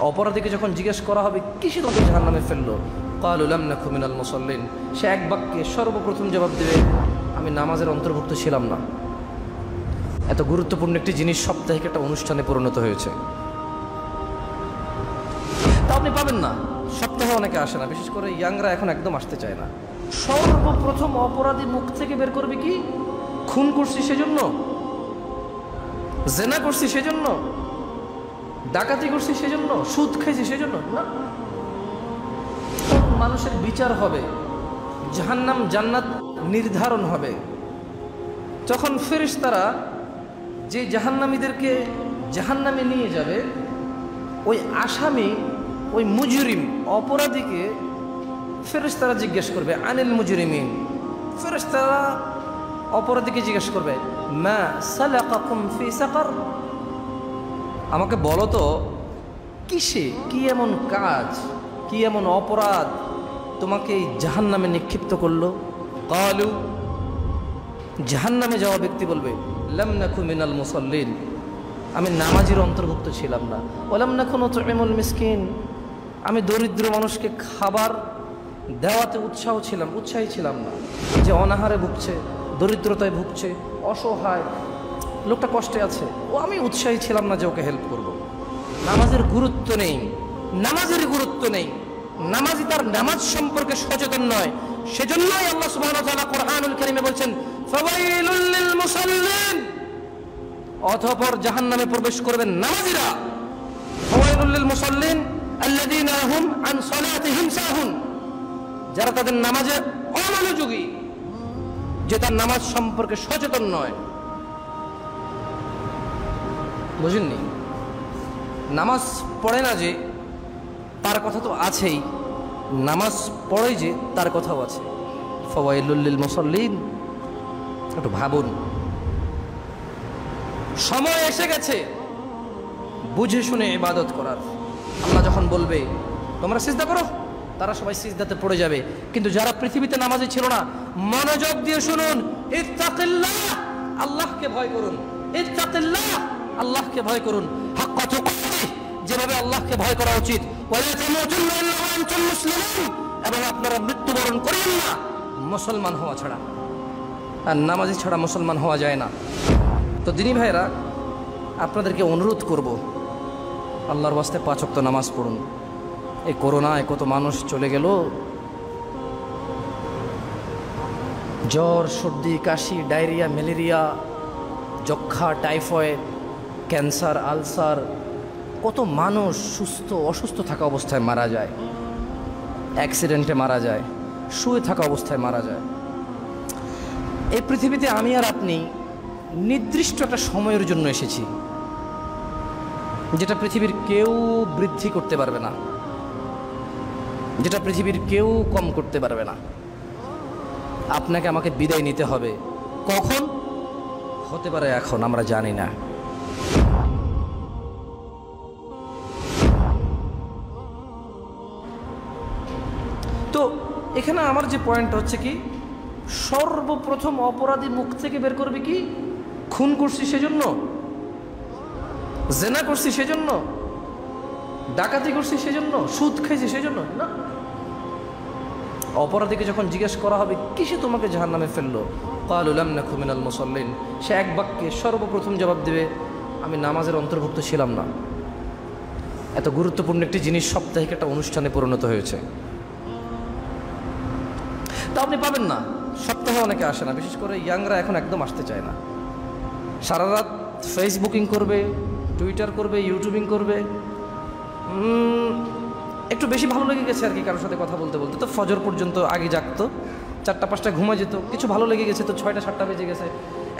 অপরাধীকে যখন জিজ্ঞেস করা হবে কিসে তোমাকে জাহান্নামে ফেললো, ক্বালু লাম নাকু মিনাল মুসাল্লিন, সে এক বাক্যে সর্বপ্রথম জবাব দেবে, আমি নামাজের অন্তর্ভুক্ত ছিলাম না। এত গুরুত্বপূর্ণ একটি জিনিস সাপ্তাহিক একটা অনুষ্ঠানে পরিণত হয়েছে। তা আপনি পাবেন না, সপ্তাহে অনেকে আসে না, বিশেষ করে ইয়াংরা এখন একদম আসতে চায় না। সর্বপ্রথম অপরাধী মুখ থেকে বের করবে কি, খুন করছি সেজন্য, জেনা করছি সেজন্য, ডাকাতি করছি সেজন্য, সুদ খাইছি সেজন্য না। মানুষের বিচার হবে, জাহান্নাম জান্নাত নির্ধারণ হবে। যখন ফেরেশতারা যে জাহান্নামীদেরকে জাহান্নামে নিয়ে যাবে, ওই আসামি, ওই মুজরিম অপরাধীকে ফেরেশতারা জিজ্ঞেস করবে আনিল মুজরিমিন, ফেরেশতারা অপরাধীকে জিজ্ঞেস করবে মা সালাকাকুম ফি সাকার, আমাকে বলো তো কিসে, কি এমন কাজ, কি এমন অপরাধ তোমাকে এই জাহান্নামে নিক্ষিপ্ত করলো। ক্বালু, জাহান্নামে যাওয়া ব্যক্তি বলবে লাম নাকু মিনাল মুসাল্লিন, আমি নামাজের অন্তর্ভুক্ত ছিলাম না। ওয়ালাম নাকু নুতঈমুল মিসকিন, আমি দরিদ্র মানুষকে খাবার দেওয়াতে উৎসাহী ছিলাম না। যে অনাহারে ভুগছে, দরিদ্রতায় ভুগছে, অসহায় লোকটা কষ্টে আছে, ও আমি উৎসাহী ছিলাম না যে ওকে হেল্প করব। নামাজের গুরুত্ব নেই, নামাজের গুরুত্ব নেই, নামাজি তার নামাজ সম্পর্কে সচেতন নয়। সেজন্যই আল্লাহ সুবহানাহু ওয়া তাআলা কোরআনুল কারীমে বলছেন ফাওয়াইলুল লিল মুসাল্লিন, অতঃপর জাহান্নামে প্রবেশ করবেন নামাজিরা। ফাওয়াইলুল লিল মুসাল্লিন আল্লাযীনা হুম আন সালাতিহিম সাহুন, যারা তাদের নামাজে অমনোযোগী, যে তার নামাজ সম্পর্কে সচেতন নয়। বুঝেননি? নামাজ পড়ে না যে তার কথা তো আছেই, নামাজ পড়ে যে তার কথাও আছে। ফাওয়াইলুল লিল মুসাল্লিন, একটু ভাবুন। সময় এসে গেছে বুঝে শুনে ইবাদত করার। আল্লাহ যখন বলবে তোমরা সিজদা করো, তারা সবাই সিজদাতে পড়ে যাবে। কিন্তু যারা পৃথিবীতে নামাজি ছিল না, মনোযোগ দিয়ে শুনুন, ইত্তাকিল্লাহ, আল্লাহকে ভয় করুন। ইত্তাকিল্লাহ, আল্লাহকে ভয় করুন। হাক্কা তুকাতিহ, যেভাবে আল্লাহকে ভয় করা উচিত। ওয়ালা তামুতুন্না ইল্লা ওয়া আনতুম মুসলিমুন, এবং আপনারা মৃত্যুবরণ করেন না মুসলমান হওয়া ছাড়া। আর নামাজি ছাড়া মুসলমান হওয়া যায় না। তো দিনী ভাইরা, আপনাদেরকে অনুরোধ করব, আল্লাহর ওয়াস্তে 5 ওয়াক্ত নামাজ পড়ুন। এই করোনায় কত মানুষ চলে গেল, জ্বর, সর্দি, কাশি, ডায়রিয়া, ম্যালেরিয়া, যক্ষা, টাইফয়েড, ক্যান্সার, আলসার, কত মানুষ অসুস্থ থাকা অবস্থায় মারা যায়, অ্যাক্সিডেন্টে মারা যায়, শুয়ে থাকা অবস্থায় মারা যায়। এই পৃথিবীতে আমি আর আপনি নির্দিষ্ট একটা সময়ের জন্য এসেছি, যেটা পৃথিবীর কেউ বৃদ্ধি করতে পারবে না, যেটা পৃথিবীর কেউ কম করতে পারবে না। আপনাকে আমাকে বিদায় নিতে হবে। কখন হতে পারে এখন আমরা জানি না। তো এখানে আমার যে পয়েন্ট হচ্ছে কি, সর্বপ্রথম অপরাধী মুখ থেকে বের করবে কি, খুন করছি সেজন্য, জেনা করছি সেজন্য, ডাকাতি করছি সেজন্য, সুদ খাইছি সেজন্য না। অপরাধীকে যখন জিজ্ঞেস করা হবে কিসে তোমাকে জাহান্নামে ফেললো, ক্বালু লাম নাকু মিনাল মুসাল্লিন, সে এক বাক্যে সর্বপ্রথম জবাব দেবে, আমি নামাজের অন্তর্ভুক্ত ছিলাম না। এত গুরুত্বপূর্ণ একটি জিনিস সাপ্তাহিক একটা অনুষ্ঠানে পরিণত হয়েছে। তা আপনি পাবেন না, সপ্তাহে অনেকে আসে না, বিশেষ করে ইয়াংরা এখন একদম আসতে চায় না। সারা রাত ফেসবুকিং করবে, টুইটার করবে, ইউটিউবিং করবে। একটু বেশি ভালো লেগে গেছে আর কি কারোর সাথে কথা বলতে বলতে, তো ফজর পর্যন্ত আগে জাগতো, 4টা-5টায় ঘুমা যেত, কিছু ভালো লেগে গেছে তো 6টা-7টা বেজে গেছে।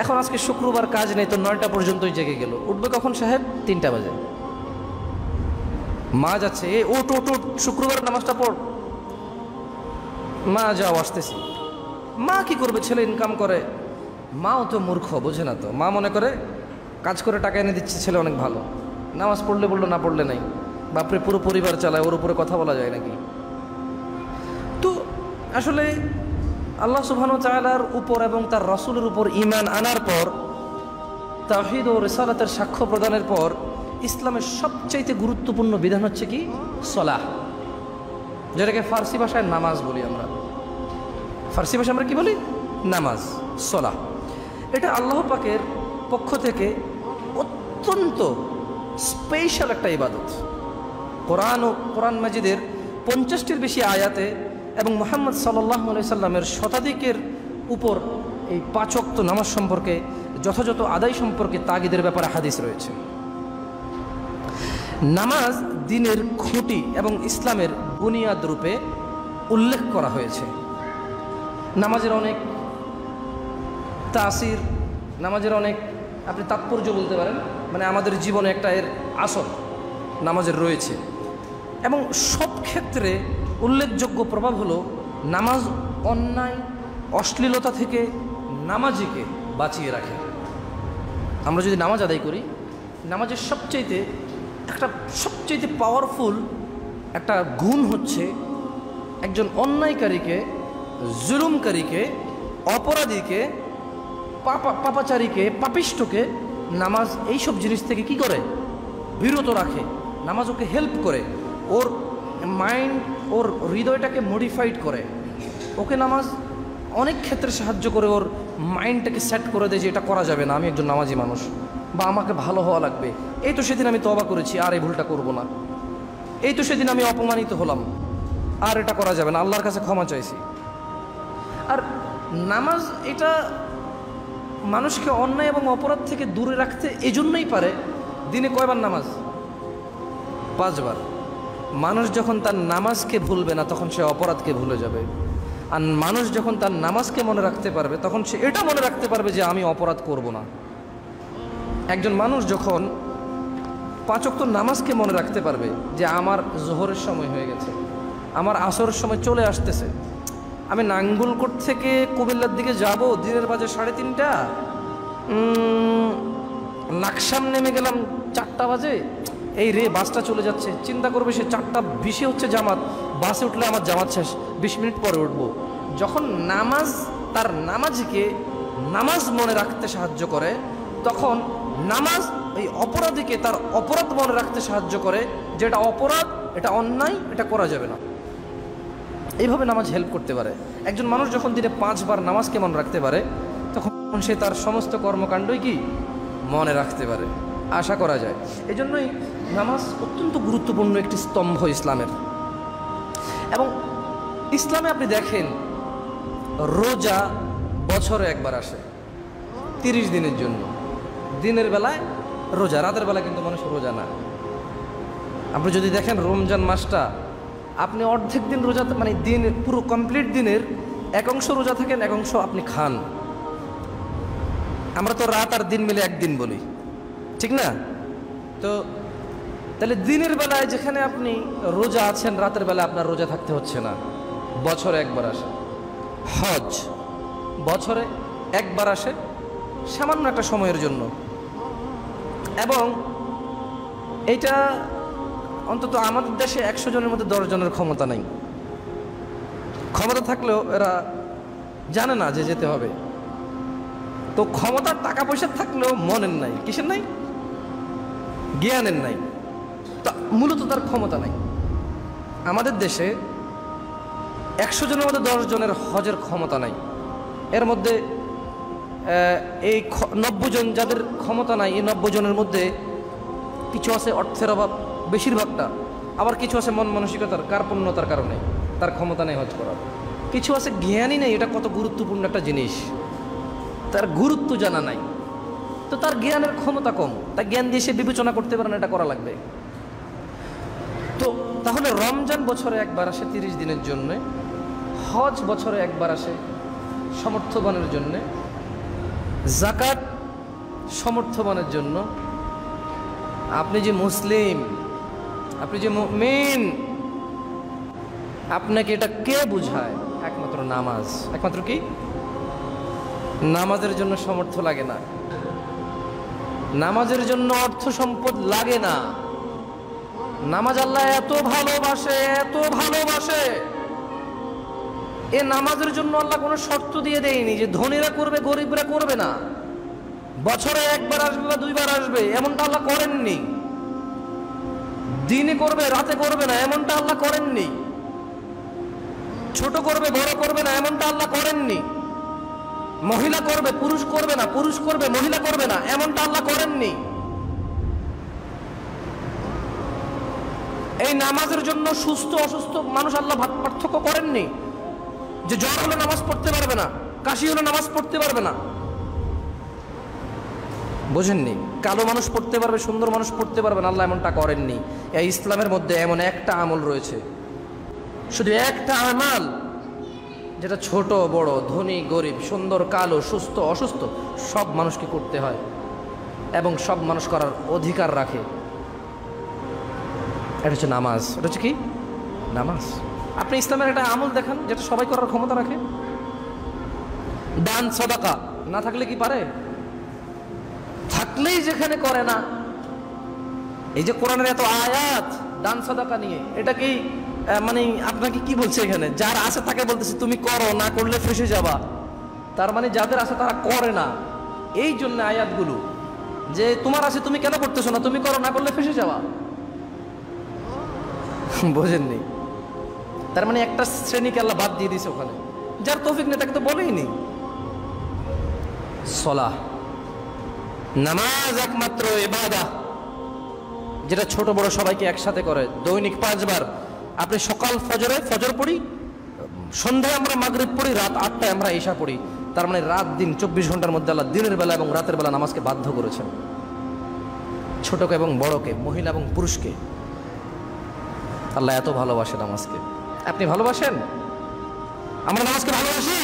এখন আজকে শুক্রবার কাজ নেই তো 9টা পর্যন্তই জেগে গেল। উঠবে কখন সাহেব? 3টা বাজে। মা যাচ্ছে, ওট ওট ওট, শুক্রবার নামাজটা পড়। মা যাও, আসতেছি। মা কি করবে? ছেলে ইনকাম করে। মাও তো মূর্খ, বোঝে না তো। মা মনে করে কাজ করে টাকা এনে দিচ্ছে, ছেলে অনেক ভালো, নামাজ পড়লে বললো, না পড়লে নাই। বাপরে, পুরো পরিবার চালায়, ওর উপরে কথা বলা যায় নাকি? তো আসলে আল্লাহ সুবহানাহু ওয়া তাআলার উপর এবং তার রাসূলের উপর ঈমান আনার পর, তাওহীদ ও রিসালাতের সাক্ষ্য প্রদানের পর ইসলামের সবচাইতে গুরুত্বপূর্ণ বিধান হচ্ছে কি? সলাহ, যেটাকে ফার্সি ভাষায় নামাজ বলি আমরা। ফার্সি ভাষায় আমরা কি বলি? নামাজ, সলাহ। এটা আল্লাহ পাকের পক্ষ থেকে অত্যন্ত স্পেশাল একটা ইবাদত। কোরআন ও কোরআন মাজিদের 50টির বেশি আয়াতে এবং মুহাম্মদ সাল্লাল্লাহু আলাইহি সাল্লামের শতাধিকের উপর এই 5 ওয়াক্ত নামাজ সম্পর্কে, যথাযথ আদায় সম্পর্কে তাগিদের ব্যাপারে হাদিস রয়েছে। নামাজ দ্বীনের খুঁটি এবং ইসলামের বুনিয়াদ রূপে উল্লেখ করা হয়েছে। নামাজের অনেক তাসির, নামাজের অনেক আপনি তাৎপর্য বলতে পারেন, মানে আমাদের জীবনে একটা এর আসর নামাজের রয়েছে। এবং সব ক্ষেত্রে উল্লেখযোগ্য প্রভাব হলো নামাজ অন্যায় অশ্লীলতা থেকে নামাজিকে বাঁচিয়ে রাখে। আমরা যদি নামাজ আদায় করি, নামাজের সবচাইতে পাওয়ারফুল একটা গুণ হচ্ছে একজন অন্যায়কারীকে, জুলুমকারীকে, অপরাধীকে, পাপাচারীকে, পাপিষ্ঠকে নামাজ এইসব জিনিস থেকে কি করে? বিরত রাখে। নামাজ ওকে হেল্প করে, ওর মাইন্ড, ওর হৃদয়টাকে মডিফাইড করে। ওকে নামাজ অনেক ক্ষেত্রে সাহায্য করে, ওর মাইন্ডটাকে সেট করে দেয় যে এটা করা যাবে না, আমি একজন নামাজি মানুষ, বা আমাকে ভালো হওয়া লাগবে। এই তো সেদিন আমি তওবা করেছি, আর এই ভুলটা করব না। এই তো সেদিন আমি অপমানিত হলাম, আর এটা করা যাবে না, আল্লাহর কাছে ক্ষমা চাইছি। আর নামাজ এটা মানুষকে অন্যায় এবং অপরাধ থেকে দূরে রাখতে এজন্যই পারে। দিনে কয়বার নামাজ? 5 বার। মানুষ যখন তার নামাজকে ভুলবে না, তখন সে অপরাধকে ভুলে যাবে। আর মানুষ যখন তার নামাজকে মনে রাখতে পারবে, তখন সে এটা মনে রাখতে পারবে যে আমি অপরাধ করব না। একজন মানুষ যখন 5 ওয়াক্ত নামাজকে মনে রাখতে পারবে যে আমার জোহরের সময় হয়ে গেছে, আমার আসরের সময় চলে আসতেছে, আমি নাঙ্গলকোট থেকে কুমিল্লার দিকে যাব, দিনের বাজে 3:30, লাকসাম নেমে গেলাম 4টা বাজে, এই রে বাসটা চলে যাচ্ছে। চিন্তা করবে সে 4:20 হচ্ছে জামাত, বাসে উঠলে আমার জামাত শেষ, 20 মিনিট পরে উঠব। যখন নামাজ তার নামাজিকে নামাজ মনে রাখতে সাহায্য করে, তখন নামাজ এই অপরাধীকে তার অপরাধ মনে রাখতে সাহায্য করে, যেটা অপরাধ, এটা অন্যায়, এটা করা যাবে না। এইভাবে নামাজ হেল্প করতে পারে। একজন মানুষ যখন দিনে 5 বার নামাজকে মনে রাখতে পারে, তখন সে তার সমস্ত কর্মকাণ্ডই কি মনে রাখতে পারে, আশা করা যায়। এই জন্যই নামাজ অত্যন্ত গুরুত্বপূর্ণ একটি স্তম্ভ ইসলামের। এবং ইসলামে আপনি দেখেন, রোজা বছরে একবার আসে 30 দিনের জন্য। দিনের বেলায় রোজা, রাতের বেলা কিন্তু মানুষ রোজা না। আপনি যদি দেখেন রমজান মাসটা, আপনি অর্ধেক দিন রোজা, মানে দিন পুরো কমপ্লিট দিনের এক অংশ রোজা থাকেন, এক অংশ আপনি খান। আমরা তো রাত আর দিন মিলে একদিন বলি, ঠিক না? তো তাহলে দিনের বেলায় যেখানে আপনি রোজা আছেন, রাতের বেলায় আপনার রোজা থাকতে হচ্ছে না। বছরে একবার আসে হজ, বছরে একবার আসে সামান্য একটা সময়ের জন্য। এবং এটা অন্তত আমাদের দেশে 100 জনের মধ্যে 10 জনের ক্ষমতা নাই। ক্ষমতা থাকলেও এরা জানে না যে যেতে হবে। তো ক্ষমতার টাকা পয়সা থাকলেও মনের নাই। কিসের নাই? জ্ঞানের নাই। তা মূলত তার ক্ষমতা নাই। আমাদের দেশে 100 জনের মধ্যে 10 জনের হজের ক্ষমতা নাই। এর মধ্যে এই 90 জন যাদের ক্ষমতা নাই, এই 90 জনের মধ্যে কিছু আছে অর্থের অভাব, বেশিরভাগটা। আবার কিছু আছে মন মানসিকতার কার্পণ্যতার কারণে তার ক্ষমতা নেই হজ করার। কিছু আছে জ্ঞানই নেই, এটা কত গুরুত্বপূর্ণ একটা জিনিস, তার গুরুত্ব জানা নাই। তো তার জ্ঞানের ক্ষমতা কম, তার জ্ঞান দিয়ে সে বিবেচনা করতে পারে না এটা করা লাগবে। তো তাহলে রমজান বছরে একবার আসে 30 দিনের জন্য, হজ বছরে একবার আসে সমর্থবানের জন্য, যাকাত সমর্থবানের জন্য। আপনি যে মুসলিম, আপনি যে মুমিন, আপনাকে এটা কে বুঝায়? একমাত্র নামাজ। একমাত্র কি? নামাজের জন্য সমর্থ লাগে না, নামাজের জন্য অর্থ সম্পদ লাগে না। নামাজ আল্লাহ এত ভালোবাসে, এত ভালোবাসে, এ নামাজের জন্য আল্লাহ কোনো শর্ত দিয়ে দেয়নি যে ধনীরা করবে গরিবরা করবে না, বছরে একবার আসবে বা 2 বার আসবে, এমনটা আল্লাহ করেননি। দিনে করবে রাতে করবে না এমনটা আল্লাহ করেননি, ছোট করবে বড় করবে না এমনটা আল্লাহ করেননি, মহিলা করবে পুরুষ করবে না, পুরুষ করবে মহিলা করবে না এমনটা আল্লাহ করেননি। এই নামাজের জন্য সুস্থ অসুস্থ মানুষ আল্লাহ পার্থক্য করেননি, যে জ্বর হলে নামাজ পড়তে পারবে না, কাশি হলে নামাজ পড়তে পারবে না। বোঝেননি? কালো মানুষ পড়তে পারবে, সুন্দর মানুষ পড়তে পারবে না, আল্লাহ এমনটা করেননি। এই ইসলামের মধ্যে এমন একটা আমল রয়েছে, শুধু একটা আমাল, যেটা ছোট বড়, ধনী গরিব, সুন্দর কালো, সুস্থ অসুস্থ সব মানুষকে করতে হয় এবং সব মানুষ করার অধিকার রাখে। এটা হচ্ছে নামাজ। এটা হচ্ছে কি? নামাজ। আপনি ইসলামের একটা আমল দেখান যেটা সবাই করার ক্ষমতা রাখে। দান সাদাকা না থাকলে কি পারে? থাকলেই যেখানে করে না। এই যে কোরআনের এত আয়াত দান সাদাকা নিয়ে, এটা কি মানে আপনাকে কি বলছে এখানে? যার আছে তাকে বলতেছে তুমি করো, না করলে ফেসে যাবা। তার মানে যাদের আছে তারা করে না। এই জন্য আয়াতগুলো যে তোমার আছে তুমি কেন করতেছো না, তুমি করো, না করলে ফেসে যাবা। বোঝেননি? তার মানে একটা শ্রেণীকে আল্লাহ বাদ দিয়ে দিয়েছে ওখানে। যার তৌফিক নেই তাকে তো বলেই নি। সলাহ, নামাজ একমাত্র ইবাদত যেটা ছোট বড় সবাইকে একসাথে করে। দৈনিক 5 বার। আপনি সকাল ফজরে ফজর পড়ি, সন্ধ্যায় আমরা মাগরিব পড়ি, রাত 8টায় আমরা ঈশা পড়ি। তার মানে রাত দিন 24 ঘন্টার মধ্যে আল্লাহ দিনের বেলা এবং রাতের বেলা নামাজকে বাধ্য করেছেন, ছোটকে এবং বড়কে, মহিলা এবং পুরুষকে। আল্লাহ এত ভালোবাসে নামাজকে। আপনি ভালোবাসেন? আমরা নামাজকে ভালোবাসি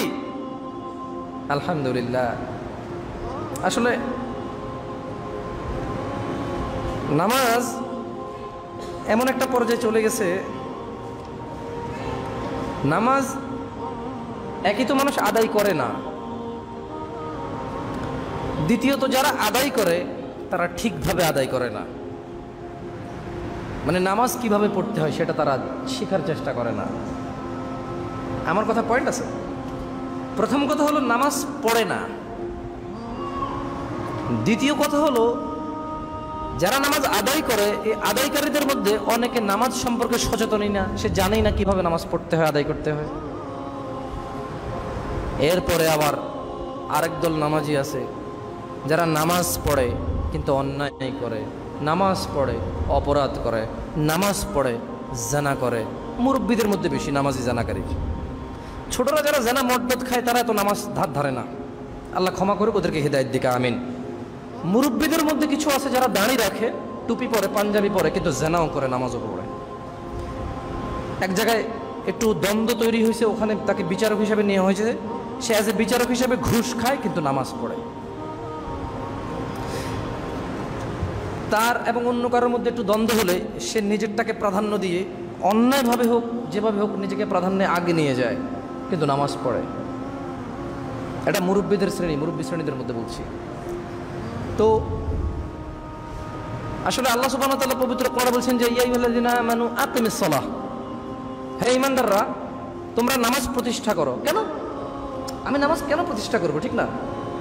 আলহামদুলিল্লাহ। আসলে নামাজ এমন একটা পর্যায়ে চলে গেছে, নামাজ একই তো মানুষ আদায় করে না, দ্বিতীয়ত যারা আদায় করে তারা ঠিকভাবে আদায় করে না। মানে নামাজ কিভাবে পড়তে হয় সেটা তারা শেখার চেষ্টা করে না। আমার কথা পয়েন্ট আছে? প্রথম কথা হলো নামাজ পড়ে না। দ্বিতীয় কথা হলো যারা নামাজ আদায় করে, এই আদায়কারীদের মধ্যে অনেকে নামাজ সম্পর্কে সচেতনই না, সে জানেই না কিভাবে নামাজ পড়তে হয়, আদায় করতে হয়। এরপরে আবার আরেক দল নামাজি আছে যারা নামাজ পড়ে কিন্তু অন্যায় করে, নামাজ পড়ে অপরাধ করে, নামাজ পড়ে জানা করে। মুরব্বীদের মধ্যে বেশি নামাজি জানাকারী। ছোটরা যারা জানা মদদ খায় তারা এত নামাজ ধার ধারে না। আল্লাহ ক্ষমা করে ওদেরকে হিদায়াত দিকে, আমিন। মুরব্বীদের মধ্যে কিছু আছে যারা দাড়ি রাখে, টুপি পরে, পাঞ্জাবি পরে, কিন্তু জানাও করে, নামাজও পড়ে। এক জায়গায় একটু দ্বন্দ্ব তৈরি হয়েছে, ওখানে তাকে বিচারক হিসেবে নেওয়া হয়েছে। সে অ্যাজ এ বিচারক হিসেবে ঘুষ খায় কিন্তু নামাজ পড়ে। তার এবং অন্য কারোর মধ্যে একটু দ্বন্দ্ব হলে সে নিজেরটাকে প্রাধান্য দিয়ে অন্যায়ভাবে হোক যেভাবে হোক নিজেকে প্রাধান্যে আগে নিয়ে যায়, কিন্তু নামাজ পড়ে। এটা মুরব্বীদের শ্রেণী, মুরব্বী শ্রেণীদের মধ্যে বলছি। তো আসলে আল্লাহ সুবহানাহু ওয়া তাআলা পবিত্র কোরআনে বলছেন যে ইয়া আইয়ুহাল্লাযিনা আমানু আকিমিস সালাহ, হে ঈমানদাররা তোমরা নামাজ প্রতিষ্ঠা করো। কেন? আমি নামাজ কেন প্রতিষ্ঠা করব? ঠিক না?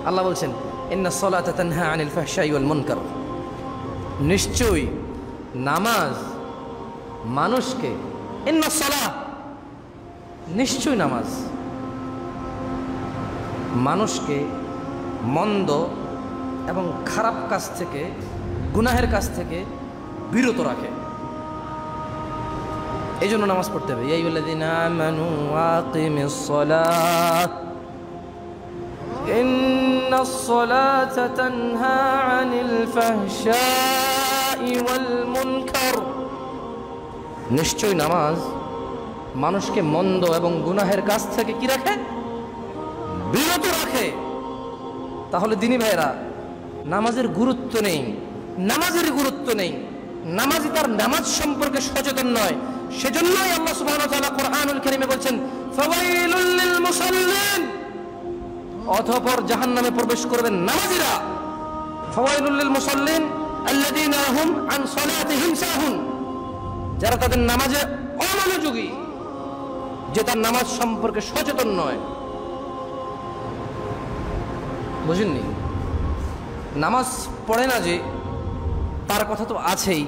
আল্লাহ বলছেন ইন্নাস সালাতা তানহা আনিল ফাহশাই ওয়াল মুনকার, নিশ্চয়ই নামাজ মানুষকে, ইন্নাস সালাহ নিশ্চয়ই নামাজ মানুষকে মন্দ এবং খারাপ কাজ থেকে, গুনাহের কাজ থেকে বিরত রাখে। এই জন্য নামাজ পড়তে হবে। ইয়া আইয়ুহাল্লাযীনা আমানু আকিমিস সালাহ ইন্নাস সালাতা তানহা আনিল ফাহশাই ওয়াল মুনকার, নিশ্চয়ই নামাজ মানুষকে মন্দ এবং গুনাহের কাজ থেকে কি রাখে? বিরত রাখে। তাহলে দিনী ভাইরা, নামাজের গুরুত্ব নেই, নামাজের গুরুত্ব নেই, নামাজি তার নামাজ সম্পর্কে সচেতন নয়। সেজন্যই আল্লাহ সুবহানাহু ওয়া তাআলা কোরআনুল কারীমে বলছেন ফাওয়াইলুল লিল মুসাল্লিন, অতঃপর জাহান্নামে প্রবেশ করবেন নামাজিরা। ফাওয়াইলুল লিল মুসাল্লিন আল্লাযীনা হুম আন সালাতিহিম সাহুন, যারা তাদের নামাজে অমনোযোগী, যে তার নামাজ সম্পর্কে সচেতন নয়। বুঝেননি? নামাজ পড়ে না যে তার কথা তো আছেই,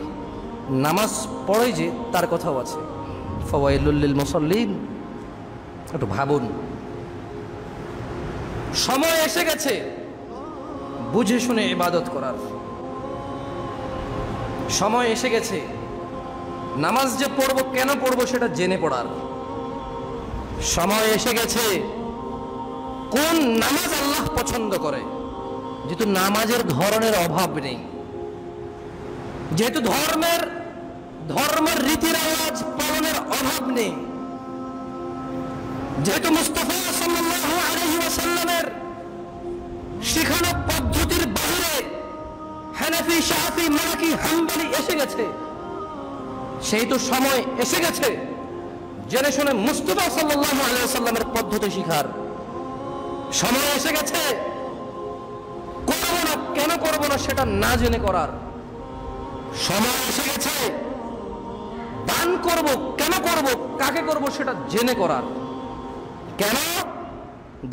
নামাজ পড়ে যে তার কথাও আছে। ফাওয়াইলুল লিল মুসাল্লিন, একটু ভাবুন। সময় এসে গেছে বুঝে শুনে ইবাদত করার। সময় এসে গেছে নামাজ যে পড়ব কেন পড়ব সেটা জেনে পড়ার। সময় এসে গেছে কোন নামাজ আল্লাহ পছন্দ করে, যেহেতু নামাজের ধরনের অভাব নেই, যেহেতু ধর্মের রীতি রেওয়াজ পালনের অভাব নেই, যেহেতু মুস্তাফা সাল্লাল্লাহু আলাইহি ওয়াসাল্লামের শিখানো পদ্ধতির বাইরে হানাফি, শাফি, মালিকি, হাম্বলি এসে গেছে, সেই তো সময় এসে গেছে জেনে শুনে মুস্তাফা সাল্লাল্লাহু আলাইহি ওয়াসাল্লামের পদ্ধতি শিখার। সময় এসে গেছে করব না কেন করব না সেটা না জেনে করার। সময় এসে গেছে দান করব কেন করব, কাকে করব সেটা জেনে করার। কেন?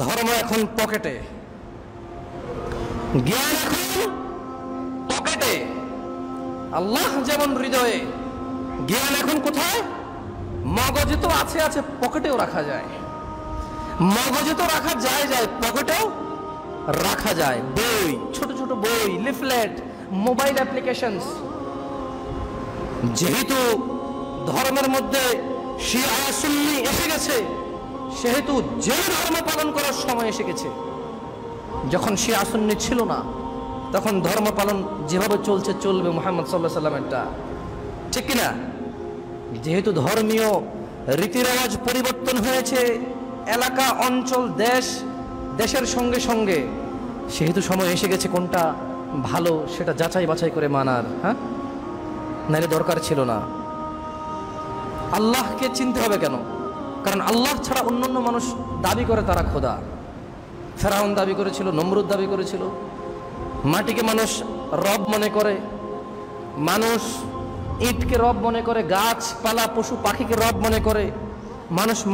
ধর্ম এখন পকেটে, জ্ঞান এখন পকেটে। আল্লাহ যেমন হৃদয়ে, জ্ঞান এখন কোথায়? মগজে তো আছে, পকেটেও রাখা যায়। মগজে তো রাখা যায়, পকেটেও রাখা যায়। বই, ছোট ছোট বই, লিফলেট, মোবাইল অ্যাপ্লিকেশনস। যেহেতু ধর্মের মধ্যে শিয়া সুন্নি এসে গেছে, সেহেতু যে ধর্ম পালন করার সময় এসে গেছে। যখন শিয়া সুন্নি ছিল না তখন ধর্ম পালন যেভাবে চলবে মুহাম্মদ সাল্লাল্লাহু আলাইহি ওয়াসাল্লামেরটা, ঠিক কিনা? যেহেতু ধর্মীয় রীতিরেওয়াজ পরিবর্তন হয়েছে, এলাকা, অঞ্চল, দেশের সঙ্গে সঙ্গে, সেহেতু সময় এসে গেছে কোনটা ভালো সেটা যাচাই বাছাই করে মানার। হ্যাঁ, নাইলে দরকার ছিল না। আল্লাহকে চিনতে হবে কেন? কারণ আল্লাহ ছাড়া অন্যান্য মানুষ দাবি করে তারা খোদা। ফেরাউন দাবি করেছিল, নমরুদ দাবি করেছিল। মাটিকে মানুষ রব মনে করে, মানুষ ইটকে রব মনে করে, গাছপালা, পশু পাখিকে রব মনে করে।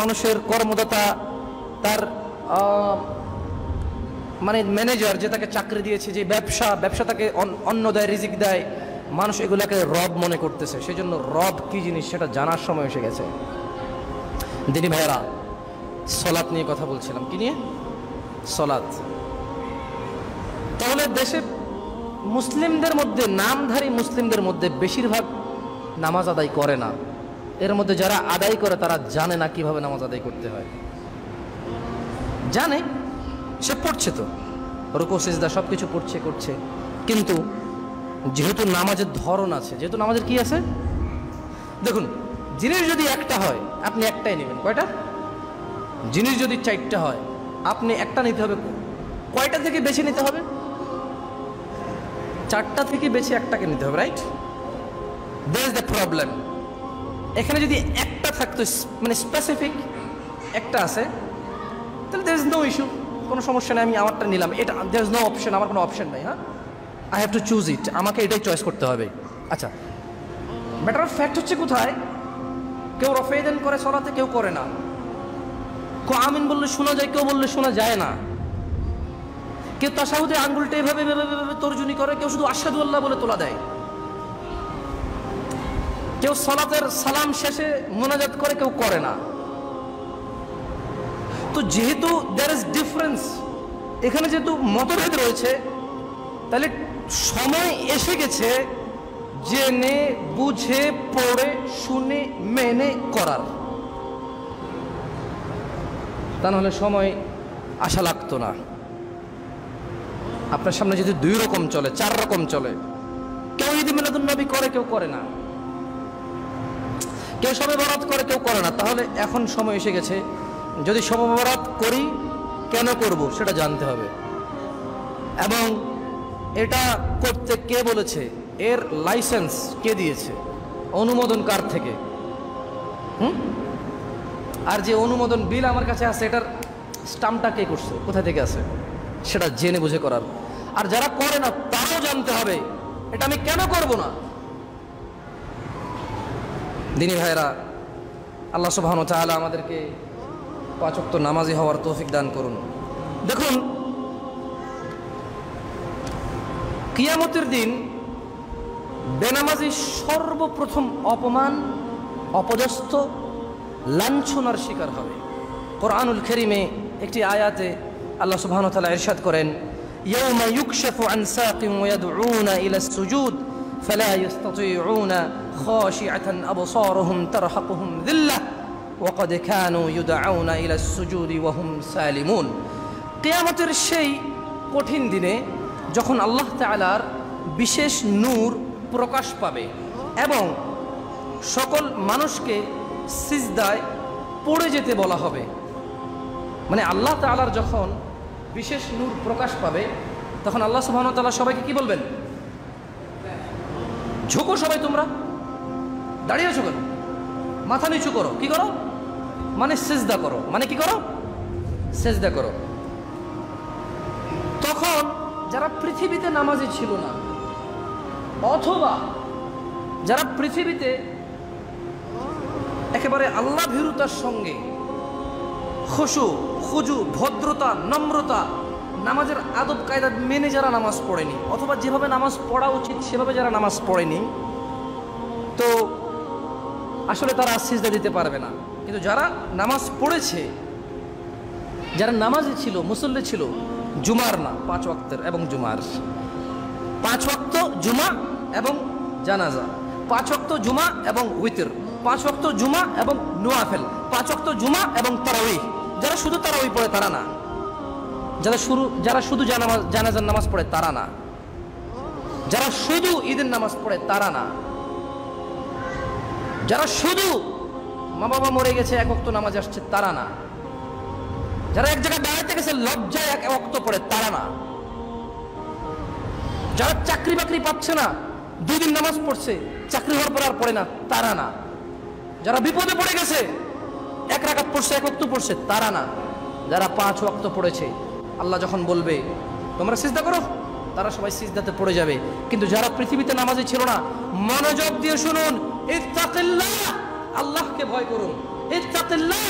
মানুষের কর্মদাতা, তার মানে ম্যানেজার যে তাকে চাকরি দিয়েছে, যে ব্যবসা তাকে অন্ন দেয়, রিজিক দেয়, মানুষ এগুলাকে রব মনে করতেছে। সেই জন্য রব কি জিনিস সেটা জানার সময় এসে গেছে। দিনী ভাইয়েরা, সলাত নিয়ে কথা বলছিলাম। কি নিয়ে? সলাত। তাহলে দেশে মুসলিমদের মধ্যে, নামধারী মুসলিমদের মধ্যে বেশিরভাগ নামাজ আদায় করে না। এর মধ্যে যারা আদায় করে তারা জানে না কিভাবে নামাজ আদায় করতে হয়। জানে, সে পড়ছে, তো রুকু সিজদা সব কিছু করছে, কিন্তু যেহেতু নামাজের ধরন আছে, যেহেতু নামাজের কি আছে, দেখুন, জিনিস যদি একটা হয় আপনি একটাই নেবেন। কয়টা? জিনিস যদি 4টা হয় আপনি একটা নিতে হবে। কয়টা থেকে বেছে নিতে হবে? 4টা থেকে বেছে একটাকে নিতে হবে, right? That is the problem. এখানে যদি একটা থাকতো, মানে স্পেসিফিক একটা আছে, তাহলে দ্যার ইজ নো ইস্যু, কোনো সমস্যা নেই, আমি আমারটা নিলাম। এটা দ্যার ইজ নো অপশন, আমার কোনো অপশন নাই। হ্যাঁ, আই হ্যাভ টু চুজ ইট, আমাকে এটাই চয়েস করতে হবে। আচ্ছা, ম্যাটার অফ ফ্যাক্ট হচ্ছে কোথায়, কেউ রফেদান করে সলাতে, কেউ করে না। কেউ আমিন বললে শোনা যায়, কেউ বললে শোনা যায় না। কেউ তাশাহুদে আঙ্গুলটা এভাবে তর্জনী করে, কেউ শুধু আশহাদু আল্লাহ বলে তোলা দেয়। কেউ সলাতের সালাম শেষে মুনাজাত করে, কেউ করে না। তো যেহেতু দেয়ার ইজ ডিফারেন্স, এখানে যেহেতু মতভেদ রয়েছে, তাহলে সময় এসে গেছে জেনে বুঝে পড়ে শুনে মেনে করার। তা নাহলে সময় আশা লাগতো না। আপনার সামনে যদি 2 রকম চলে, 4 রকম চলে, কেউ ঈদ মিলাদুন নবী করে, কেউ করে না, কেউ শবে বরাত করে, কেউ করে না, তাহলে এখন সময় এসে গেছে, যদি শবে বরাত করি কেন করব সেটা জানতে হবে, এবং এটা করতে কে বলেছে, এর লাইসেন্স কে দিয়েছে, অনুমোদন কার থেকে, আর যে অনুমোদন বিল আমার কাছে আছে এটার স্টাম্পটা কে করছে, কোথা থেকে আছে, সেটা জেনে বুঝে করার। আর যারা করে না তারও জানতে হবে এটা আমি কেন করব না। দিনী ভাইরা, আল্লাহ সুবহানাহু ওয়া তাআলা আমাদেরকে 5 ওয়াক্ত নামাজি হওয়ার তৌফিক দান করুন। দেখুন, কিয়ামতের দিন বেনামাজি সর্বপ্রথম অপমান, অপদস্থ, লাঞ্ছনার শিকার হবে। কোরআনুল কারীমে একটি আয়াতে আল্লাহ সুবহানাহু ওয়া তাআলা ইরশাদ করেন, ইয়াওমা ইউকশাফু আন সাকিন ওয়া ইয়াদউনা ইলা সুজুদ ফালা ইস্তাতিউনা খাশিআতান আবসারুহুম তারহাকুহুম যিল্লাহ ওয়া ক্বাদ কানু ইউদআউনা ইলা সুজুদি ওয়া হুম সালিমুন। কিয়ামতের সেই কঠিন দিনে যখন আল্লাহ তাআলার বিশেষ নূর প্রকাশ পাবে এবং সকল মানুষকে সিজদায় পড়ে যেতে বলা হবে, মানে আল্লাহ তাআলার যখন বিশেষ নূর প্রকাশ পাবে তখন আল্লাহ সুবহানাহু ওয়া তাআলা সবাইকে কি বলবেন? ঝুঁকো সবাই, তোমরা দাঁড়িয়ে আছো কেন? মাথা নিচু করো। কি করো? মানে সিজদা করো। মানে কি করো? সিজদা করো। তখন যারা পৃথিবীতে নামাজি ছিল না অথবা যারা পৃথিবীতে একেবারে আল্লাহ ভীরুতার সঙ্গে খুশু, খুজু, ভদ্রতা, নম্রতা, নামাজের আদব কায়দা মেনে যারা নামাজ পড়েনি অথবা যেভাবে নামাজ পড়া উচিত সেভাবে যারা নামাজ পড়েনি, তো আসলে তারা সিজদা দিতে পারবে না। কিন্তু যারা নামাজ পড়েছে, যারা নামাজি ছিল, মুসল্লি ছিল, জুমার না 5 ওয়াক্তের এবং জুমার 5 ওয়াক্ত জুমা এবং জানাজা, 5 ওয়াক্ত জুমা এবং উইতর, 5 ওয়াক্ত জুমা এবং নওয়াফিল, 5 ওয়াক্ত জুমা এবং তারাউই। যারা শুধু তারাউই পড়ে তারা না, যারা শুধু জানাজার নামাজ পড়ে তারা না, যারা শুধু ঈদের নামাজ পড়ে তারা না, যারা শুধু মা বাবা মরে গেছে এক ওয়াক্ত নামাজ আসছে তারা না, যারা এক জায়গায় বেড়াতে গেছে লজ্জায় এক ওয়াক্ত পড়ে তারা না, যারা চাকরি বাকরি পাচ্ছে না 2 দিন নামাজ পড়ছে চাকরি হওয়ার পর আর পড়ে না তারা না, যারা বিপদে পড়ে গেছে 1 রাকাত পড়ছে 1 ওয়াক্ত পড়ছে তারা না, যারা 5 ওয়াক্ত পড়েছে আল্লাহ যখন বলবে তোমরা সিজদা করো তারা সবাই সিজদাতে পড়ে যাবে। কিন্তু যারা পৃথিবীতে নামাজি ছিল না, মনোযোগ দিয়ে শুনুন, ইত্তাকিল্লাহ, আল্লাহকে ভয় করুন, ইত্তাকিল্লাহ,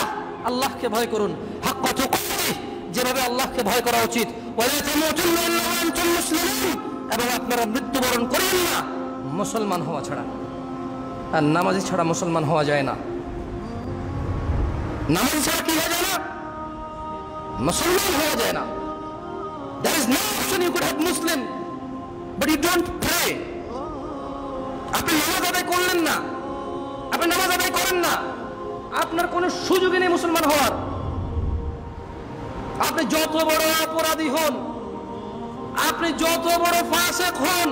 আল্লাহকে ভয় করুন, হাক্কা তুকাতিহ, যেভাবে আল্লাহকে ভয় করা উচিত, ওয়ালা তামুতুন্না ইল্লা ওয়া আনতুম মুসলিমুন, এবং আপনারা মৃত্যুবরণ করেন না মুসলমান হওয়া ছাড়া। আর নামাজি ছাড়া মুসলমান হওয়া যায় না। নামাজি ছাড়া কি হওয়া যায় না? মুসলমান হওয়া যায় না। There is no option you could have Muslim, but you don't pray. আপনি নামাজ আদায় করলেন না, আপনি নামাজ আদায় করেন না, আপনার কোনো সুযোগই নেই মুসলমান হওয়ার। আপনি যত বড় অপরাধী হন, আপনি যত বড় ফাসিক হন,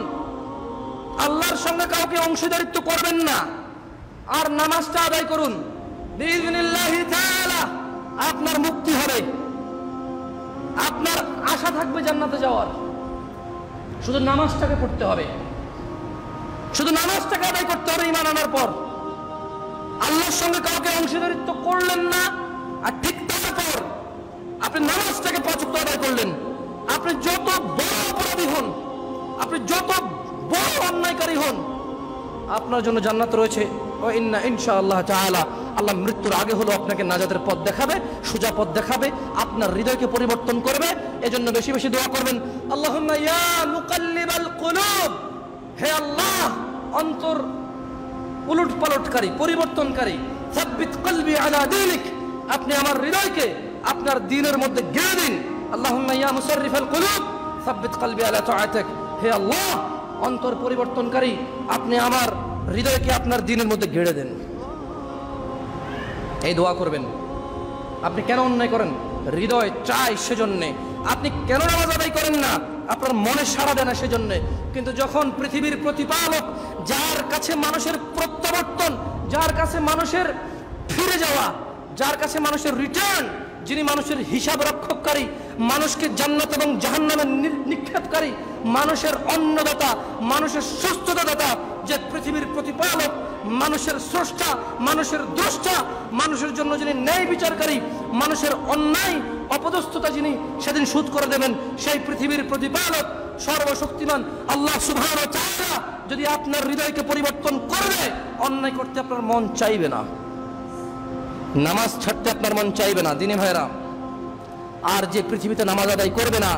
আল্লাহর সঙ্গে কাউকে অংশীদারিত্ব করবেন না আর নামাজটা আদায় করুন, বিইজনিল্লাহি তাআলা আপনার মুক্তি হবে, আপনার আশা থাকবে জান্নাতে যাওয়ার। শুধু নামাজটাকে পড়তে হবে, শুধু নামাজটাকে আদায় করতে হবে ঈমান আনার পর। আল্লাহর সঙ্গে কাউকে অংশীদারিত্ব করলেন না, আর ঠিক তারপর আপনি নামাজটাকে 5 ওয়াক্ত আদায় করলেন। আপনি যত বড় অপরাধী হন, আপনি যত বড় অন্যায়কারী হন, আপনার জন্য জান্নাত রয়েছে। ও ইন্না ইনশাআল্লাহ তাআলা, আল্লাহ মৃত্যুর আগে হলো আপনাকে নাজাতের পথ দেখাবে, সোজা পথ দেখাবে, আপনার হৃদয়কে পরিবর্তন করবে। এজন্য বেশি বেশি দোয়া করবেন, আল্লাহুম্মা ইয়া মুকাল্লিবাল কুলুব, হে আল্লাহ অন্তর উলট পালটকারী, পরিবর্তনকারী, সাব্বিত কলবি আলা দীনিক, আপনি আমার হৃদয়কে আপনার দ্বীনের মধ্যে গেড়ে দিন। আল্লাহুম্মা ইয়া মুসাররিফাল কুলুব সাব্বিত কলবি আলা তাআতিক, হে আল্লাহ অন্তর পরিবর্তনকারী, আপনি আমার হৃদয়কে আপনার দ্বীনের মধ্যে গেড়ে দেন। এই দোয়া করবেন। আপনি কেন অন্যায় করেন? হৃদয় চায় সেজন্যে। আপনি কেন নামাজ আদায় করেন না? আপনার মনে সাড়া দেয় না সেজন্যে। কিন্তু যখন পৃথিবীর প্রতিপালক, যার কাছে মানুষের প্রত্যাবর্তন, যার কাছে মানুষের ফিরে যাওয়া, যার কাছে মানুষের রিটার্ন, যিনি মানুষের হিসাব রক্ষককারী, মানুষকে জান্নাত এবং জাহান্নামে নিক্ষেপকারী, মানুষের অন্নদাতা, মানুষের সুস্থতা দাতা, যে পৃথিবীর প্রতিপালক, মানুষের স্রষ্টা, মানুষের দ্রষ্টা, মানুষের জন্য যিনি ন্যায় বিচারকারী, মানুষের অন্যায় অপদস্থতা যিনি সেদিন শোধ করে দেবেন, সেই পৃথিবীর প্রতিপালক সর্বশক্তিমান আল্লাহ সুবহানাহু ওয়া তাআলা যদি আপনার হৃদয়কে পরিবর্তন করবে, অন্যায় করতে আপনার মন চাইবে না, নামাজ ছাড়তে আপনার মন চাইবে না। দিনী ভাইরা, আর যে পৃথিবীতে নামাজ আদায় করবে না,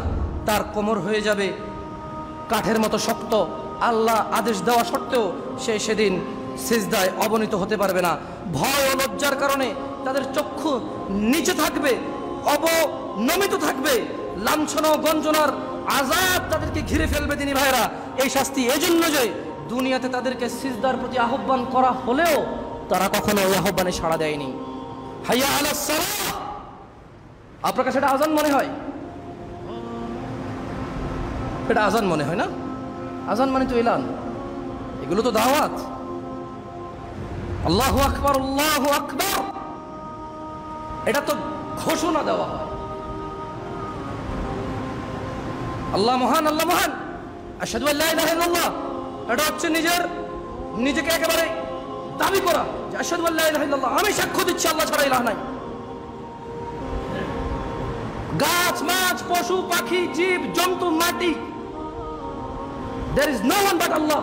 তার কোমর হয়ে যাবে কাঠের মতো শক্ত, আল্লাহ আদেশ দেওয়া সত্ত্বেও সে সেদিন সিজদায় অবনীত হতে পারবে না। ভয় ও লজ্জার কারণে তাদের চক্ষু নিচে থাকবে, অবনমিত থাকবে, লাঞ্ছনা ও গঞ্জনার আযাব তাদেরকে ঘিরে ফেলবে। দিনী ভাইরা, এই শাস্তি এজন্য যে দুনিয়াতে তাদেরকে সিজদার প্রতি আহ্বান করা হলেও তারা কখনো ওই আহ্বানে সাড়া দেয়নি। হাইয়া আলাস সালাহ, আপনার কাছে এটা আজান মনে হয়? এটা আজান মনে হয় না? আজান মানে তো এলান, এগুলো তো দাওয়াত। আল্লাহু আকবার, আল্লাহু আকবার, এটা তো ঘোষণা দেওয়া হয়। আল্লাহ মহান, আল্লাহ মহান, আশহাদু আল্লা ইলাহা ইল্লাল্লাহ, এটা হচ্ছে নিজেকে একেবারে দাবি করা যে আশহাদু আল্লা ইলাহা ইল্লাল্লাহ, আমি সাক্ষ্য দিচ্ছি আল্লাহ ছাড়া ইলাহ নাই। গাছ, মাছ, পশু, পাখি, জীব জন্তু, মাটি, there is no one but Allah,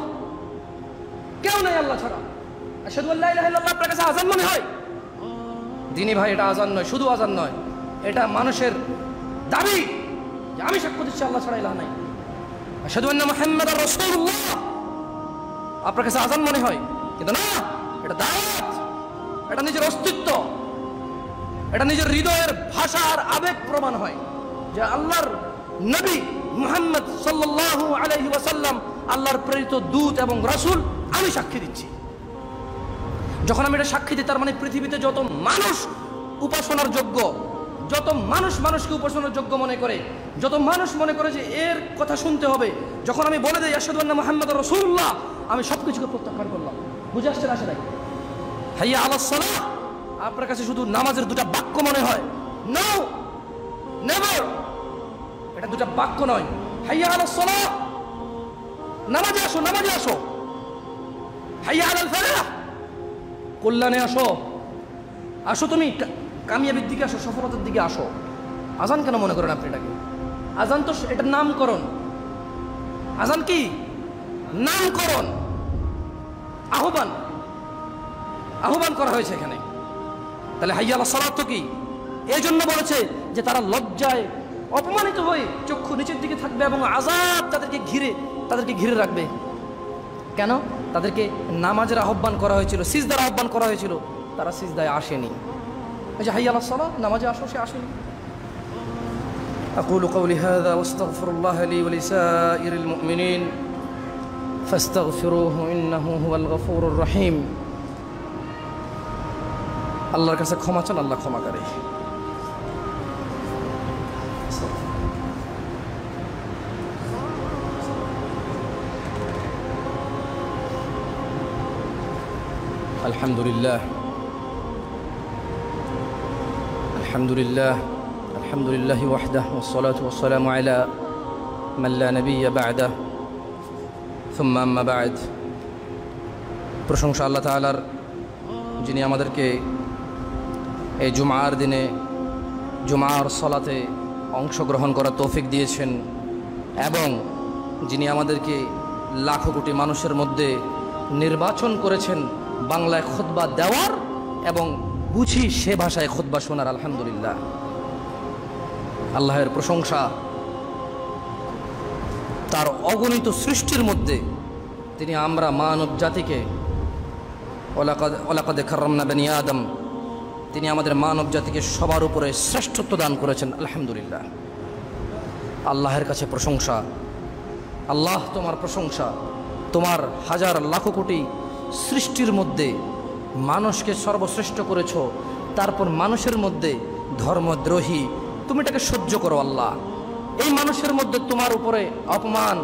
কেউ নাই আল্লাহ ছাড়া। আশহাদু আল্লা ইলাহা ইল্লাল্লাহ আপনার কাছে আজান মনে হয়? দিনী ভাই, এটা আজান নয়, শুধু আজান নয়, এটা মানুষের দাবি যে আমি সাক্ষ্য দিচ্ছি আল্লাহ ছাড়া ইলাহ নাই। আশহাদু আন্না মুহাম্মাদার রাসূলুল্লাহ আপনার কাছে আজান মনে হয়, কিন্তু না, এটা দাওয়াত, এটা নিজের অস্তিত্ব, এটা নিজের হৃদয়ের ভাষা আর আবেগ প্রমাণ হয় যে আল্লাহর নবী মুহাম্মদ সাল্লাল্লাহু আলাইহি ওয়াসাল্লাম আল্লাহর প্রেরিত দূত এবং রাসূল, আমি সাক্ষী দিচ্ছি। যখন আমি এটা সাক্ষী দিই, তার মানে পৃথিবীতে যত মানুষ উপাসনার যোগ্য, যত মানুষ মানুষকে উপাসনার যোগ্য মনে করে, যত মানুষ মনে করে যে এর কথা শুনতে হবে, যখন আমি বলে দিই আশহাদু আন্না মুহাম্মাদুর রাসূলুল্লাহ, আমি সবকিছুকে প্রত্যাখ্যান করলাম। বুঝে আসছে না? আসে নাই? হাইয়া আলাস সালাহ আপনার কাছে শুধু নামাজের দুটা বাক্য মনে হয়? নো, নেভার, এটা দুটা বাক্য নয়। হাইয়া আলাস সালাহ, নামাজে আসো, নামাজে আসো। হাইয়া আলাল ফালাহ, কল্যাণে আসো, আসো, তুমি কামিয়াবির দিকে আসো, সফলতার দিকে আসো। আজান কেন মনে করেন আপনি এটাকে? আজান তো এটার নামকরণ। আজান কি? নামকরণ, আহ্বান, আহ্বান করা হয়েছে এখানে। তাহলে হাইয়া আলাস সালাত তো কি? এই জন্য বলেছে যে তারা লজ্জায় অপমানিত হয়ে চক্ষু নিচের দিকে থাকবে এবং আযাব তাদেরকে ঘিরে রাখবে। কেন? তাদেরকে নামাজের আহ্বান করা হয়েছিল, সিজদার আহ্বান করা হয়েছিল, তারা সিজদায় আসেনি। এই যে হাইয়া আলাস সালাহ, নামাজে আসো, সে আসেনি। আকুলু কওলি হাযা ওয়াস্তাগফিরুল্লাহ লি ওয়া লিসাইরিল মুমিনিন ফাস্তাগফিরুহু ইন্নাহু হুয়াল গফুরুর রহিম। আল্লাহর কাছে ক্ষমা চান, আল্লাহ ক্ষমাকারী। আলহামদুলিল্লাহ, আলহামদুলিল্লাহ, আলহামদুলিল্লাহ ওয়াহদাহু ওয়াসসালাতু ওয়াসসালামু আলা মান লা নাবিয়্যা বা'দাহু সুম্মা আম্মা বা'দ। প্রশংসা আল্লাহ তাআলার, যিনি আমাদেরকে এই জুমার দিনে জুমার সলাতে অংশগ্রহণ করার তৌফিক দিয়েছেন এবং যিনি আমাদেরকে লাখো কোটি মানুষের মধ্যে নির্বাচন করেছেন বাংলায় খুতবা দেওয়ার এবং বুঝি সে ভাষায় খুতবা শোনার। আলহামদুলিল্লাহ, আল্লাহের প্রশংসা। তার অগণিত সৃষ্টির মধ্যে তিনি আমরা মানব জাতিকে ওয়ালাকাদ কাররামনা বনি আদম, তিনি আমাদের মানব জাতিকে সবার উপরে শ্রেষ্ঠত্ব দান করেছেন। আলহামদুলিল্লাহ, আল্লাহের কাছে প্রশংসা। আল্লাহ, তোমার প্রশংসা। তোমার হাজার লাখো কোটি সৃষ্টির মধ্যে মানুষকে সর্বশ্রেষ্ঠ করেছ, তারপর মানুষের মধ্যে ধর্মদ্রোহী তুমি এটাকে সহ্য করো। আল্লাহ, এই মানুষের মধ্যে তোমার উপরে অপমান,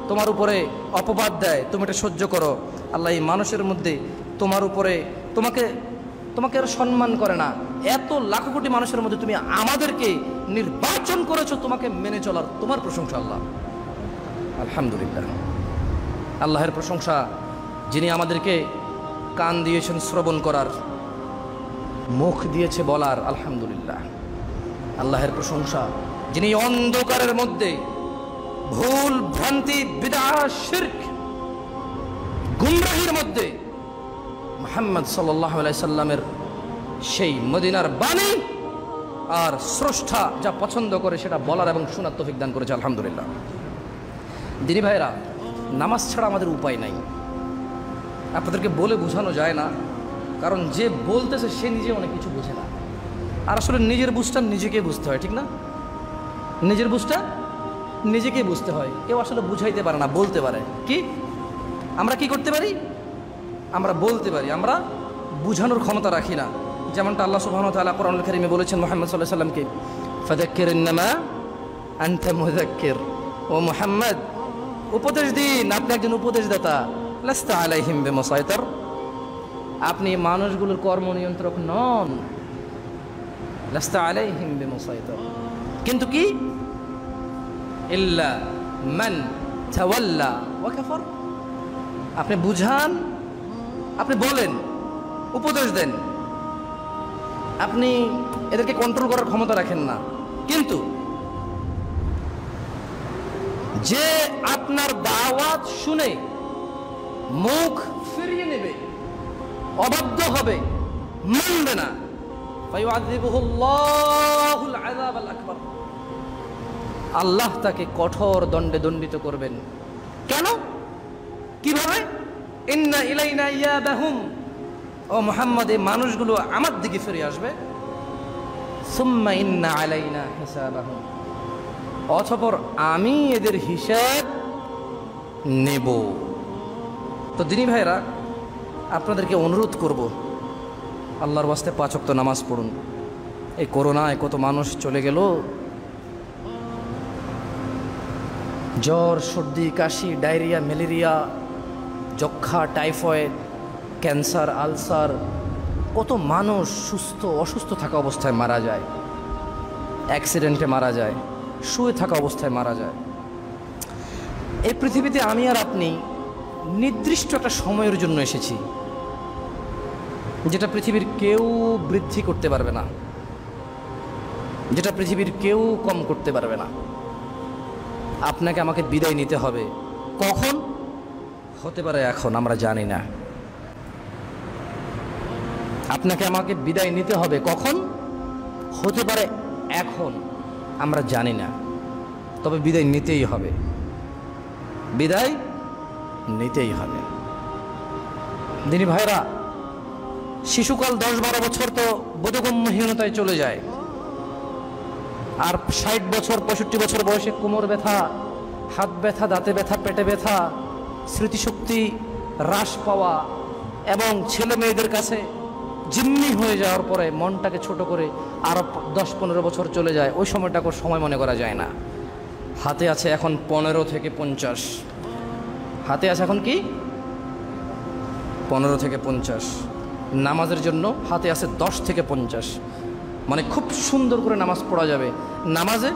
তোমার উপরে অপবাদ দেয়, তুমি এটা সহ্য করো। আল্লাহ, এই মানুষের মধ্যে তোমার উপরে তোমাকে আর সম্মান করে না, এত লাখো কোটি মানুষের মধ্যে তুমি আমাদেরকে নির্বাচন করেছো তোমাকে মেনে চলার, তোমার প্রশংসা আল্লাহ। আলহামদুলিল্লাহ, আল্লাহের প্রশংসা, যিনি আমাদেরকে কান দিয়েছেন শ্রবণ করার, মুখ দিয়েছে বলার। আলহামদুলিল্লাহ, আল্লাহের প্রশংসা, যিনি অন্ধকারের মধ্যে ভুল ভ্রান্তি, বিদআত, শিরক, গুমরাহির মধ্যে মুহাম্মদ সাল্লাল্লাহু আলাইহি সাল্লামের সেই মদিনার বাণী আর স্রষ্টা যা পছন্দ করে সেটা বলার এবং শোনার তৌফিক দান করেছে। আলহামদুলিল্লাহ, দিনী ভাইরা, নামাজ ছাড়া আমাদের উপায় নাই। আপনাদেরকে বলে বোঝানো যায় না, কারণ যে বলতেছে সে নিজে অনেক কিছু বোঝে না। আর আসলে নিজের বুঝটা নিজেকে বুঝতে হয়, ঠিক না? নিজের বুঝটা নিজেকেই বুঝতে হয়। কেউ আসলে বুঝাইতে পারে না, বলতে পারে। কি আমরা কি করতে পারি? আমরা বলতে পারি, আমরা বুঝানোর ক্ষমতা রাখি না। যেমনটা আল্লাহ সুবহানাহু ওয়া তাআলা কোরআনুল কারীমে বলেছেন মুহাম্মদ সাল্লাল্লাহু আলাইহি ওয়াসাল্লামকে, ফাযাক্কির ইন্নামা আনতা মুযাক্কির, ও মুহাম্মদ উপদেশ দিন, আপনি একজন উপদেশদাতা। লাস্তা আলাইহিম বিমুসাইতির, আপনি মানুষগুলোর কর্ম নিয়ন্ত্রক নন। লাস্তা আলাইহিম বিমুসাইতির, কিন্তু কি ইল্লা মান তাওয়াল্লা ওয়া কাফার, আপনি বুঝান, আপনি বলেন, উপদেশ দেন, আপনি এদেরকে কন্ট্রোল করার ক্ষমতা রাখেন না। কিন্তু যে আপনার দাওয়াত শুনে মুখ ফিরিয়ে নেবে, অবাধ্য হবে, মানবে না, ফায়ুআযিবুহুল্লাহুল আযাবাল আকবার, আল্লাহ তাকে কঠোর দণ্ডে দণ্ডিত করবেন। কেন? কিভাবে? ইন্না ইলাইনা ইয়াবাহুম, ও মুহাম্মদ এই মানুষগুলো আমার দিকে ফিরে আসবে। সুম্মা ইন্না আলাইনা হিসাবাহুম, অতঃপর আমি এদের হিসাব নেব। তো দিনী ভাইরা, আপনাদেরকে অনুরোধ করব, আল্লাহর ওয়াস্তে 5 ওয়াক্ত নামাজ পড়ুন। এই করোনায় কত মানুষ চলে গেল, জ্বর, সর্দি, কাশি, ডায়রিয়া, ম্যালেরিয়া, যক্ষা, টাইফয়েড, ক্যান্সার, আলসার, কত মানুষ অসুস্থ থাকা অবস্থায় মারা যায়, অ্যাক্সিডেন্টে মারা যায়, শুয়ে থাকা অবস্থায় মারা যায়। এই পৃথিবীতে আমি আর আপনি নির্দিষ্ট একটা সময়ের জন্য এসেছি, যেটা পৃথিবীর কেউ বৃদ্ধি করতে পারবে না, যেটা পৃথিবীর কেউ কম করতে পারবে না। আপনাকে আমাকে বিদায় নিতে হবে। কখন? হতে পারে এখন, আমরা জানি না। আপনাকে আমাকে বিদায় নিতে হবে কখন? হতে পারে এখন, আমরা জানি না। তবে বিদায় নিতেই হবে, বিদায় নিতেই হবে। দিনী ভাইরা, শিশুকাল 10-12 বছর তো বোধগম্যহীনতায় চলে যায়, আর 60 বছর 65 বছর বয়সে কোমর ব্যথা, হাত ব্যথা, দাঁতে ব্যথা, পেটে ব্যথা, স্মৃতিশক্তি হ্রাস পাওয়া এবং ছেলে মেয়েদের কাছে জিম্মি হয়ে যাওয়ার পরে মনটাকে ছোট করে আরও 10-15 বছর চলে যায়। ওই সময়টাকে সময় মনে করা যায় না। হাতে আছে এখন 15 থেকে 50, হাতে আছে এখন কি 15 থেকে 50। নামাজের জন্য হাতে আছে 10 থেকে 50, মানে খুব সুন্দর করে নামাজ পড়া যাবে। নামাজে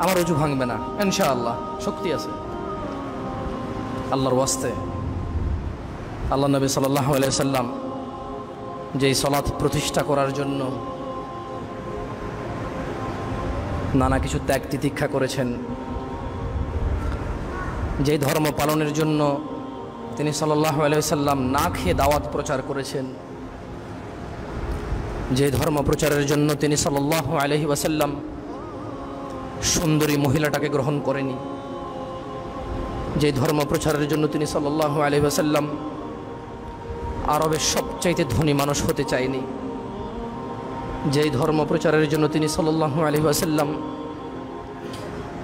আমার অজু ভাঙবে না ইনশাআল্লাহ, শক্তি আছে আল্লাহর ওয়াস্তে। আল্লাহ নবী সাল্লাল্লাহু আলাইহি সাল্লাম যেই সালাত প্রতিষ্ঠা করার জন্য নানা কিছু ত্যাগ তিতিক্ষা করেছেন, যেই ধর্ম পালনের জন্য তিনি সাল্লাল্লাহু আলাইহি সাল্লাম না খেয়ে দাওয়াত প্রচার করেছেন, যে ধর্ম প্রচারের জন্য তিনি সাল্লাল্লাহু আলাইহি ওয়াসাল্লাম সুন্দরী মহিলাটাকে গ্রহণ করেনি, যে ধর্ম প্রচারের জন্য তিনি সাল্লাল্লাহু আলাইহি ওয়াসাল্লাম আরবের সবচাইতে ধনী মানুষ হতে চায়নি, যেই ধর্ম প্রচারের জন্য তিনি সাল্লাল্লাহু আলাইহি ওয়াসাল্লাম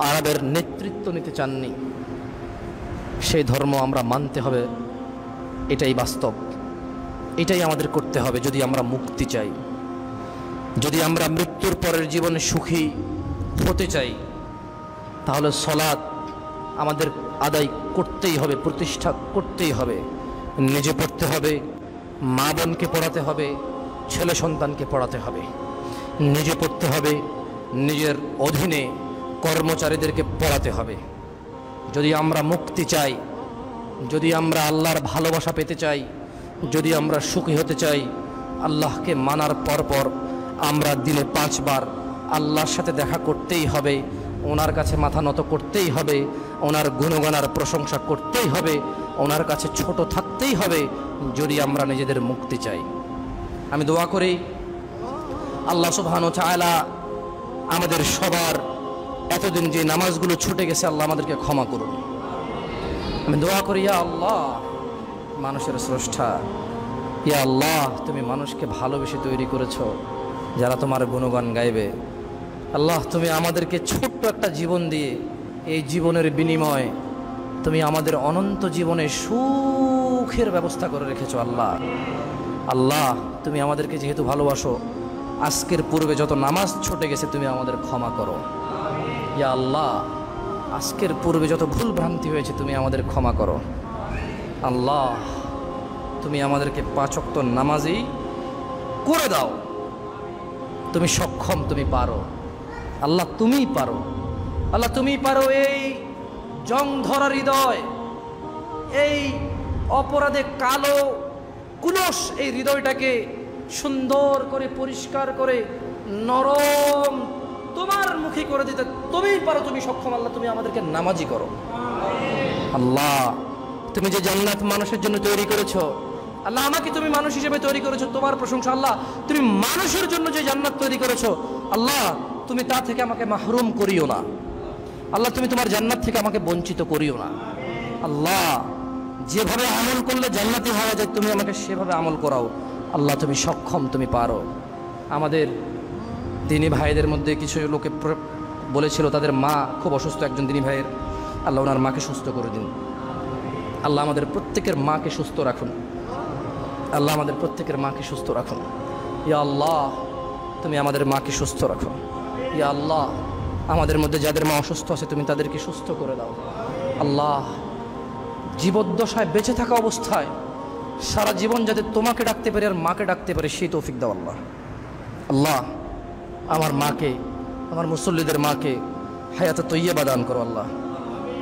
আরবের নেতৃত্ব নিতে চাননি, সেই ধর্ম আমরা মানতে হবে। এটাই বাস্তব, এটাই আমাদের করতে হবে যদি আমরা মুক্তি চাই, যদি আমরা মৃত্যুর পরের জীবনে সুখী হতে চাই। তাহলে সালাত আমাদের আদায় করতেই হবে, প্রতিষ্ঠা করতেই হবে। নিজে পড়তে হবে, মা বোনকে পড়াতে হবে, ছেলে সন্তানকে পড়াতে হবে। নিজে পড়তে হবে, নিজের অধীনে কর্মচারীদেরকে পড়াতে হবে। যদি আমরা মুক্তি চাই, যদি আমরা আল্লাহর ভালোবাসা পেতে চাই, যদি আমরা সুখী হতে চাই, আল্লাহকে মানার পর আমরা দিনে 5 বার আল্লাহর সাথে দেখা করতেই হবে, ওনার কাছে মাথা নত করতেই হবে, ওনার গুণগানার প্রশংসা করতেই হবে, ওনার কাছে ছোট থাকতেই হবে, যদি আমরা নিজেদের মুক্তি চাই। আমি দোয়া করি আল্লাহ সুবহানাহু ওয়া তাআলা আমাদের সবার এতদিন যে নামাজগুলো ছুটে গেছে, আল্লাহ আমাদেরকে ক্ষমা করুন। আমি দোয়া করি, ইয়া আল্লাহ, মানুষের স্রষ্টা, ইয়া আল্লাহ, তুমি মানুষকে ভালোবেসে তৈরি করেছো যারা তোমার গুণগান গাইবে। আল্লাহ, তুমি আমাদেরকে ছোট্ট একটা জীবন দিয়ে এই জীবনের বিনিময়ে তুমি আমাদের অনন্ত জীবনে সুখের ব্যবস্থা করে রেখেছো। আল্লাহ, আল্লাহ, তুমি আমাদেরকে যেহেতু ভালোবাসো, আজকের পূর্বে যত নামাজ ছুটে গেছে তুমি আমাদের ক্ষমা করো। ইয়া আল্লাহ, আজকের পূর্বে যত ভুল ভ্রান্তি হয়েছে তুমি আমাদের ক্ষমা করো। আল্লাহ, তুমি আমাদেরকে 5 ওয়াক্ত নামাজি করে দাও। তুমি সক্ষম, তুমি পারো। আল্লাহ, তুমিই পারো। আল্লাহ, তুমিই পারো এই জং ধরা হৃদয়, এই অপরাধে কালো কুলস এই হৃদয়টাকে সুন্দর করে পরিষ্কার করে নরম তোমার মুখী করে দিতে তুমিই পারো, তুমি সক্ষম। আল্লাহ, তুমি আমাদেরকে নামাজি করো। আল্লাহ, তুমি যে জান্নাত মানুষের জন্য তৈরি করেছো, আল্লাহ আমাকে তুমি মানুষ হিসেবে তৈরি করেছো, তোমার প্রশংসা। আল্লাহ, তুমি মানুষের জন্য যে জান্নাত তৈরি করেছো, আল্লাহ তুমি তা থেকে আমাকে মাহরুম করিও না। আল্লাহ, তুমি তোমার জান্নাত থেকে আমাকে বঞ্চিত করিও না। আল্লাহ, যেভাবে আমল করলে জান্নাতি হওয়া যায় তুমি আমাকে সেভাবে আমল করাও। আল্লাহ, তুমি সক্ষম, তুমি পারো। আমাদের দিনী ভাইদের মধ্যে কিছু লোকে বলেছিল তাদের মা খুব অসুস্থ, একজন দিনী ভাইয়ের। আল্লাহ ওনার মাকে সুস্থ করে দিন। আল্লাহ আমাদের প্রত্যেকের মাকে সুস্থ রাখুন। আল্লাহ আমাদের প্রত্যেকের মাকে সুস্থ রাখুন। ইয়া আল্লাহ, তুমি আমাদের মাকে সুস্থ রাখো। ইয়া আল্লাহ, আমাদের মধ্যে যাদের মা অসুস্থ আছে তুমি তাদেরকে সুস্থ করে দাও। আল্লাহ, জীবদ্দশায় বেঁচে থাকা অবস্থায় সারা জীবন যাতে তোমাকে ডাকতে পারে আর মাকে ডাকতে পারে সেই তৌফিক দাও। আল্লাহ, আল্লাহ আমার মাকে, আমার মুসল্লিদের মাকে হায়াতে তৈয়বা দান করো। আল্লাহ,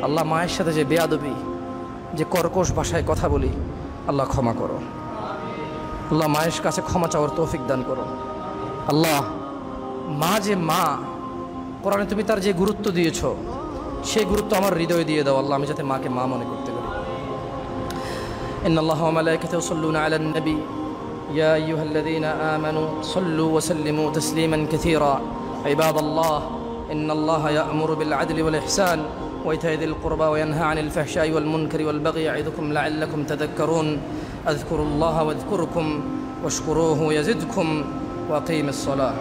আল্লাহ মায়ের সাথে যে বেয়াদবি, যে কর্কশ ভাষায় কথা বলি, আল্লাহ ক্ষমা করো। আল্লাহ মায়ের কাছে ক্ষমা চাওয়ার তৌফিক দান করো। আল্লাহ, মা যে মা, কোরআনে তুমি তার যে গুরুত্ব দিয়েছো সেই গুরুত্ব আমার হৃদয়ে দিয়ে দাও। আল্লাহ, আমি যাতে মাকে মা মনে করতে পারি। ইন্নাল্লাহা ওয়া মালাইকাতাহু ইউসাল্লুনা আলান নবী ইয়া আইয়ুহাল্লাযীনা আমানু সাল্লু ওয়া সাল্লিমু তাসলিমান কাসীরা। ইবাদাল্লাহ, ইন্নাল্লাহা ইয়া'মুরু বিল আদলি ওয়াল ইহসান ওয়া ইতা'i যিল কুরবা ওয়া ইয়ানহা আনিল ফাহশাই ওয়াল মুনকারি ওয়াল বাগyi ইয়া'iদুকুম লা'আল্লাকুম তাযাক্কারুন। আযকুরুল্লাহা ওয়াযকুরকুম ওয়াশকুরুহু ইয়াজিদকুম ওয়া আকিমিস সালাহ।